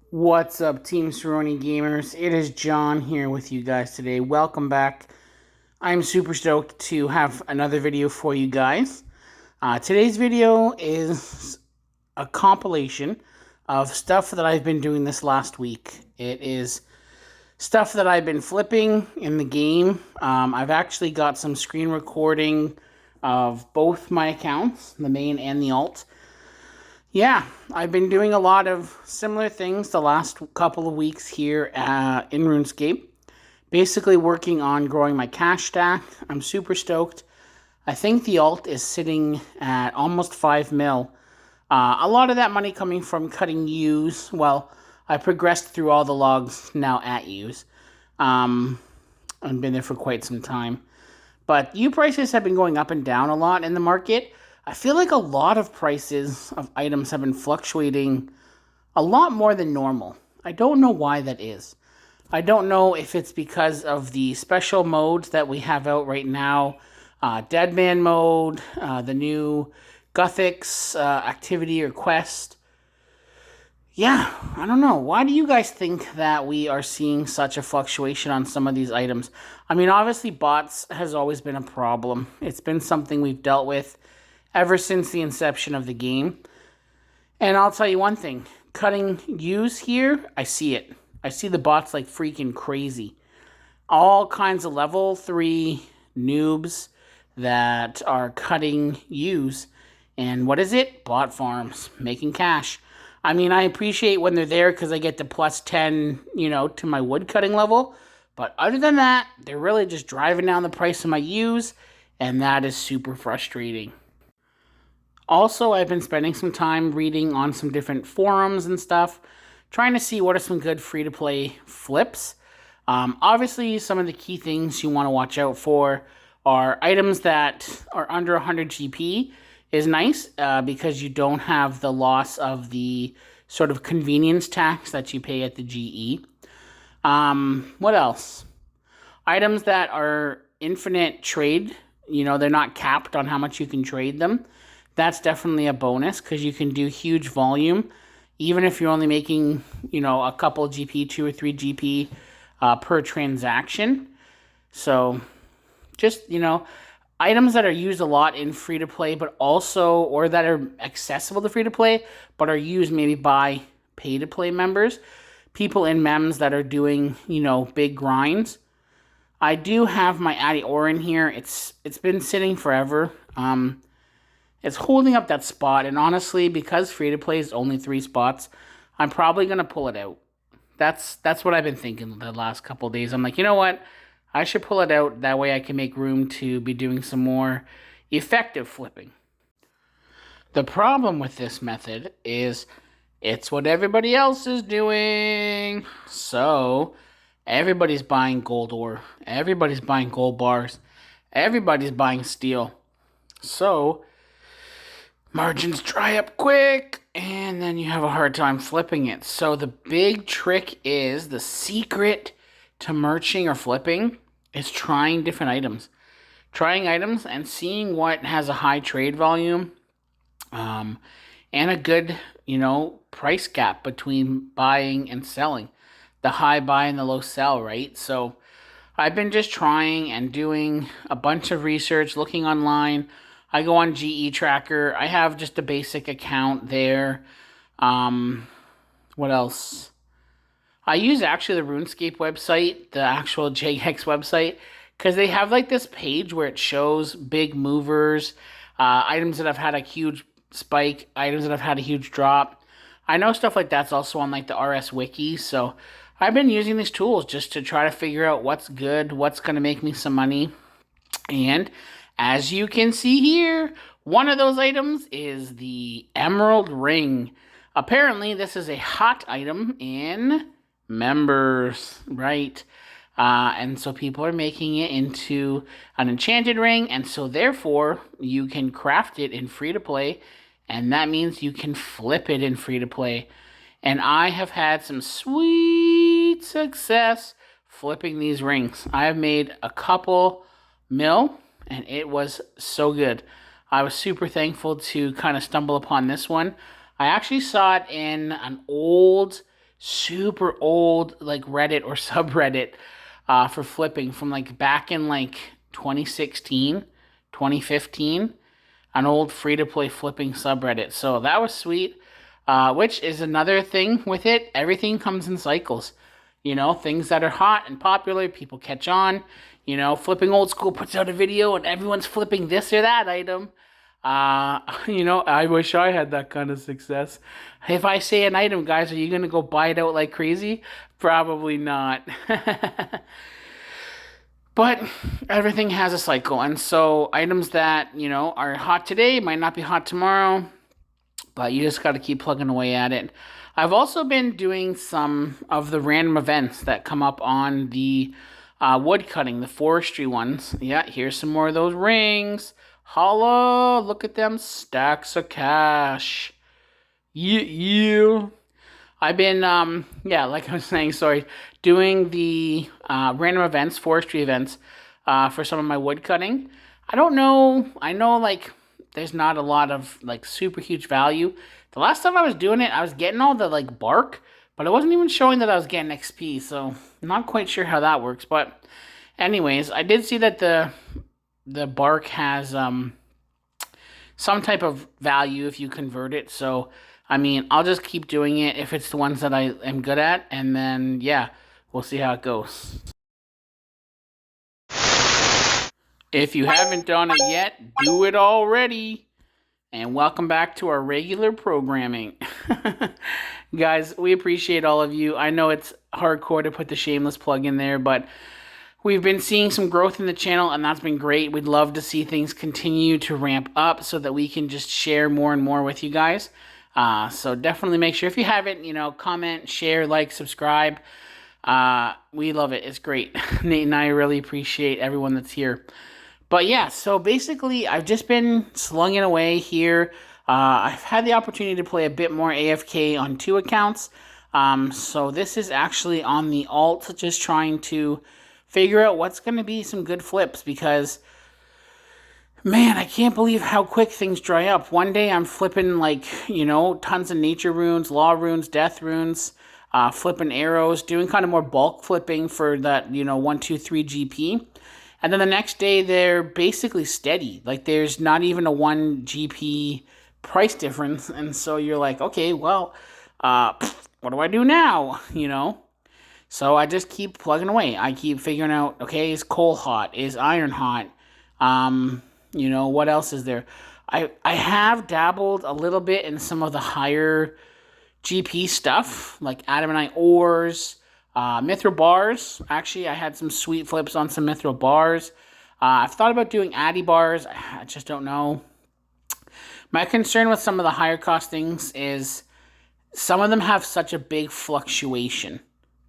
What's up, Team Cerrone Gamers? It is John here with you guys today. Welcome back. I'm super stoked to have another video for you guys. Today's video is a compilation of stuff that I've been doing this last week. It is stuff that I've been flipping in the game. I've actually got some screen recording of both my accounts, the main and the alt. Yeah, I've been doing a lot of similar things the last couple of weeks here in RuneScape. Basically working on growing my cash stack. I'm super stoked. I think the alt is sitting at almost 5 mil. A lot of that money coming from cutting U's. Well, I progressed through all the logs now at U's. I've been there for quite some time. But U prices have been going up and down a lot in the market. I feel like a lot of prices of items have been fluctuating a lot more than normal. I don't know why that is. I don't know if it's because of the special modes that we have out right now. Deadman mode, the new Guthix activity or quest. Yeah, I don't know. Why do you guys think that we are seeing such a fluctuation on some of these items? I mean, obviously bots has always been a problem. It's been something we've dealt with ever since the inception of the game. And I'll tell you one thing. Cutting U's here, I see it. I see the bots like freaking crazy. All kinds of level 3 noobs that are cutting U's. And what is it? Bot farms. Making cash. I mean, I appreciate when they're there because I get the plus 10, to my wood cutting level. But other than that, they're really just driving down the price of my U's. And that is super frustrating. Also, I've been spending some time reading on some different forums and stuff, trying to see what are some good free-to-play flips. Obviously, some of the key things you want to watch out for are items that are under 100 GP is nice because you don't have the loss of the sort of convenience tax that you pay at the GE. What else? Items that are infinite trade, they're not capped on how much you can trade them. That's definitely a bonus because you can do huge volume, even if you're only making, a couple GP, 2 or 3 GP per transaction. So just, items that are used a lot in free-to-play, but also, or that are accessible to free-to-play, but are used maybe by pay-to-play members, people in MEMs that are doing, big grinds. I do have my Addy Ore in here. It's been sitting forever. It's holding up that spot, and honestly, because free-to-play is only 3 spots, I'm probably going to pull it out. That's what I've been thinking the last couple of days. I'm like, you know what? I should pull it out. That way I can make room to be doing some more effective flipping. The problem with this method is it's what everybody else is doing. So everybody's buying gold ore. Everybody's buying gold bars. Everybody's buying steel. So margins dry up quick, and then you have a hard time flipping it. So the big trick is, the secret to merching or flipping is trying different items. Trying items and seeing what has a high trade volume and a good, price gap between buying and selling. The high buy and the low sell, right? So I've been just trying and doing a bunch of research, looking online. I go on GE Tracker. I have just a basic account there. What else? I use actually the RuneScape website, the actual JX website, because they have like this page where it shows big movers, items that have had a huge spike, items that have had a huge drop. I know stuff like that's also on like the RS Wiki, so I've been using these tools just to try to figure out what's good, what's going to make me some money. And as you can see here, one of those items is the Emerald Ring. Apparently, this is a hot item in members, right? And so people are making it into an enchanted ring, and so therefore, you can craft it in free-to-play, and that means you can flip it in free-to-play. And I have had some sweet success flipping these rings. I have made a couple mil, and it was so good. I was super thankful to kind of stumble upon this one. I actually saw it in an old super old like Reddit or subreddit for flipping from like back in like 2016, 2015, an old free-to-play flipping subreddit. So that was sweet. Which is another thing with it. Everything comes in cycles. You know, things that are hot and popular, people catch on. You know, Flipping Old School puts out a video and everyone's flipping this or that item. You know, I wish I had that kind of success. If I say an item, guys, are you going to go buy it out like crazy? Probably not. But everything has a cycle. And so items that, you know, are hot today might not be hot tomorrow. But you just got to keep plugging away at it. I've also been doing some of the random events that come up on the wood cutting, the forestry ones. Yeah, here's some more of those rings. Holla, look at them stacks of cash. Yeah. I've been, yeah, like I was saying, sorry, doing the random events, forestry events, for some of my wood cutting. I don't know. I know, like, there's not a lot of, like, super huge value. The last time I was doing it, I was getting all the, like, bark, but it wasn't even showing that I was getting XP, so I'm not quite sure how that works. But anyways, I did see that the bark has some type of value if you convert it, so I mean, I'll just keep doing it if it's the ones that I am good at, and then, yeah, we'll see how it goes. If you haven't done it yet, do it already. And welcome back to our regular programming. Guys, we appreciate all of you. I know it's hardcore to put the shameless plug in there, but we've been seeing some growth in the channel, and that's been great. We'd love to see things continue to ramp up so that we can just share more and more with you guys. So definitely make sure, if you haven't, you know, comment, share, like, subscribe. We love it. It's great. Nate and I really appreciate everyone that's here. But yeah, so basically, I've just been slugging away here. I've had the opportunity to play a bit more AFK on 2 accounts. So this is actually on the alt, just trying to figure out what's going to be some good flips, because man, I can't believe how quick things dry up. One day I'm flipping, like, you know, tons of nature runes, law runes, death runes, flipping arrows, doing kind of more bulk flipping for that, you know, 1, 2, 3 GP. And then the next day they're basically steady. Like, there's not even a 1 GP price difference. And so you're like, okay, well, what do I do now? You know? So I just keep plugging away. I keep figuring out, okay, is coal hot? Is iron hot? You know, what else is there? I have dabbled a little bit in some of the higher GP stuff, like adamantite ores, mithril bars. Actually, I had some sweet flips on some mithril bars. I've thought about doing addy bars. I just don't know. My concern with some of the higher cost things is some of them have such a big fluctuation,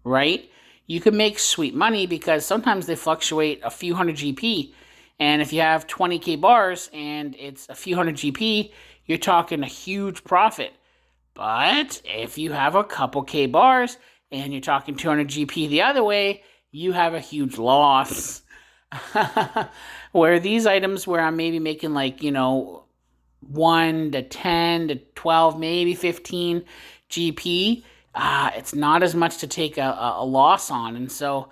right? You can make sweet money because sometimes they fluctuate a few hundred GP. And if you have 20k bars and it's a few hundred GP, you're talking a huge profit. But if you have a couple K bars and you're talking 200 GP the other way, you have a huge loss. Where these items where I'm maybe making, like, you know, 1 to 10 to 12, maybe 15 GP, it's not as much to take a loss on. And so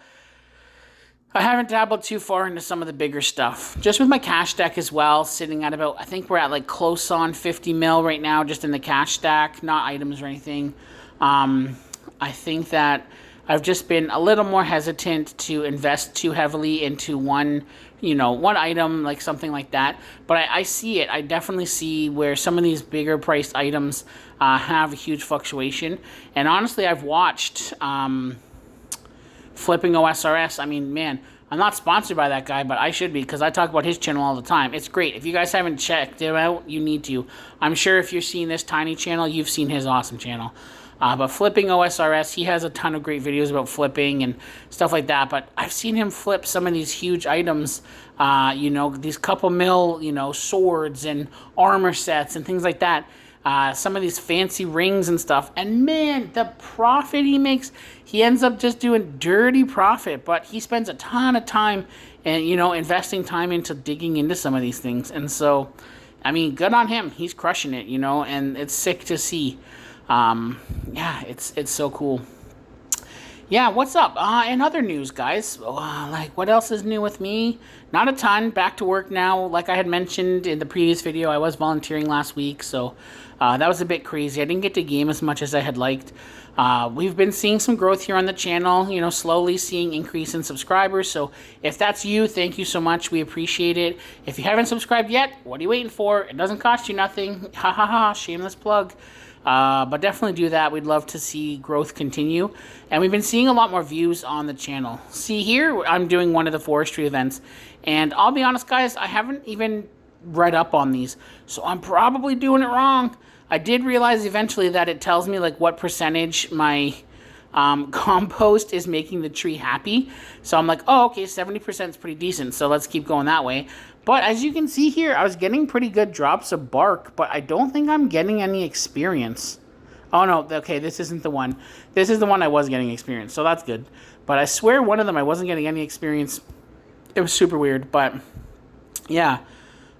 I haven't dabbled too far into some of the bigger stuff. Just with my cash stack as well, sitting at about, I think we're at like close on 50 mil right now, just in the cash stack, not items or anything. I think that I've just been a little more hesitant to invest too heavily into one, you know, one item, like something like that. But I see it. I definitely see where some of these bigger priced items have a huge fluctuation. And honestly, I've watched Flipping OSRS. I mean, man, I'm not sponsored by that guy, but I should be, because I talk about his channel all the time. It's great. If you guys haven't checked it out, you need to. I'm sure if you're seeing this tiny channel, you've seen his awesome channel. But Flipping OSRS, he has a ton of great videos about flipping and stuff like that. But I've seen him flip some of these huge items, you know, these couple mil, you know, swords and armor sets and things like that. Some of these fancy rings and stuff. And man, the profit he makes, he ends up just doing dirty profit, but he spends a ton of time and, you know, investing time into digging into some of these things. And so, I mean, good on him. He's crushing it, you know, and it's sick to see. Yeah, it's so cool. Yeah, what's up? In other news, guys, like, what else is new with me? Not a ton. Back to work now. Like I had mentioned in the previous video, I was volunteering last week, so that was a bit crazy. I didn't get to game as much as I had liked. We've been seeing some growth here on the channel, you know, slowly seeing increase in subscribers. So if that's you, thank you so much. We appreciate it. If you haven't subscribed yet, what are you waiting for? It doesn't cost you nothing. Ha ha ha, shameless plug. But definitely do that. We'd love to see growth continue. And we've been seeing a lot more views on the channel. See here, I'm doing one of the forestry events. And I'll be honest, guys, I haven't even read up on these. So I'm probably doing it wrong. I did realize eventually that it tells me like what percentage my compost is making the tree happy. So I'm like, oh, okay, 70% is pretty decent. So let's keep going that way. But as you can see here, I was getting pretty good drops of bark, but I don't think I'm getting any experience. Oh, no, okay, this isn't the one. This is the one I was getting experience, so that's good. But I swear one of them I wasn't getting any experience. It was super weird, but yeah.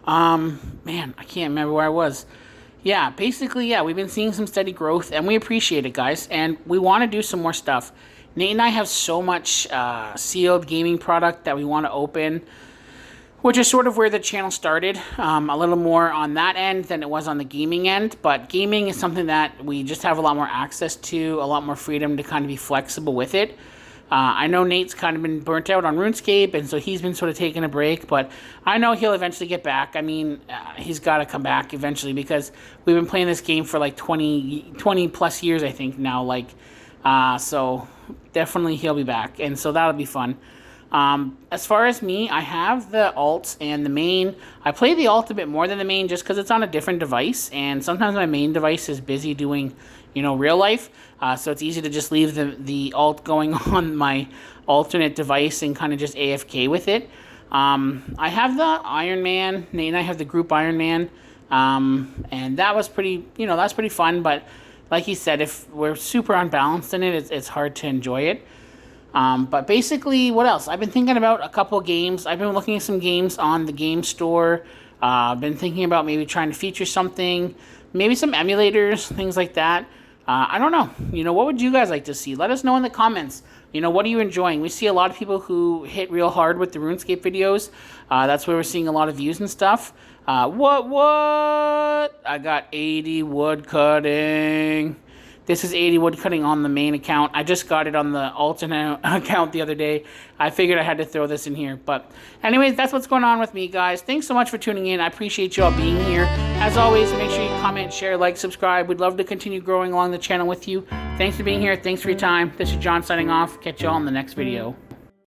Man, I can't remember where I was. Yeah, basically, yeah, we've been seeing some steady growth, and we appreciate it, guys, and we want to do some more stuff. Nate and I have so much sealed gaming product that we want to open, which is sort of where the channel started, a little more on that end than it was on the gaming end, but gaming is something that we just have a lot more access to, a lot more freedom to kind of be flexible with it. I know Nate's kind of been burnt out on RuneScape, and so he's been sort of taking a break, but I know he'll eventually get back. I mean, he's got to come back eventually because we've been playing this game for like 20 plus years, I think, now. Like, so definitely he'll be back, and so that'll be fun. As far as me, I have the alt and the main. I play the alt a bit more than the main just because it's on a different device, and sometimes my main device is busy doing, you know, real life. So it's easy to just leave the alt going on my alternate device and kind of just AFK with it. I have the Iron Man. Nate and I have the group Iron Man. And that was pretty, you know, that's pretty fun. But like he said, if we're super unbalanced in it, it's hard to enjoy it. But basically, what else? I've been thinking about a couple of games. I've been looking at some games on the game store. I've been thinking about maybe trying to feature something, maybe some emulators, things like that. I don't know. You know, what would you guys like to see? Let us know in the comments. You know, what are you enjoying? We see a lot of people who hit real hard with the RuneScape videos. That's where we're seeing a lot of views and stuff. What? I got 80 wood cutting. This is 80 wood cutting on the main account. I just got it on the alternate account the other day. I figured I had to throw this in here. But anyways, that's what's going on with me, guys. Thanks so much for tuning in. I appreciate you all being here. As always, make sure you comment, share, like, subscribe. We'd love to continue growing along the channel with you. Thanks for being here. Thanks for your time. This is John signing off. Catch you all in the next video.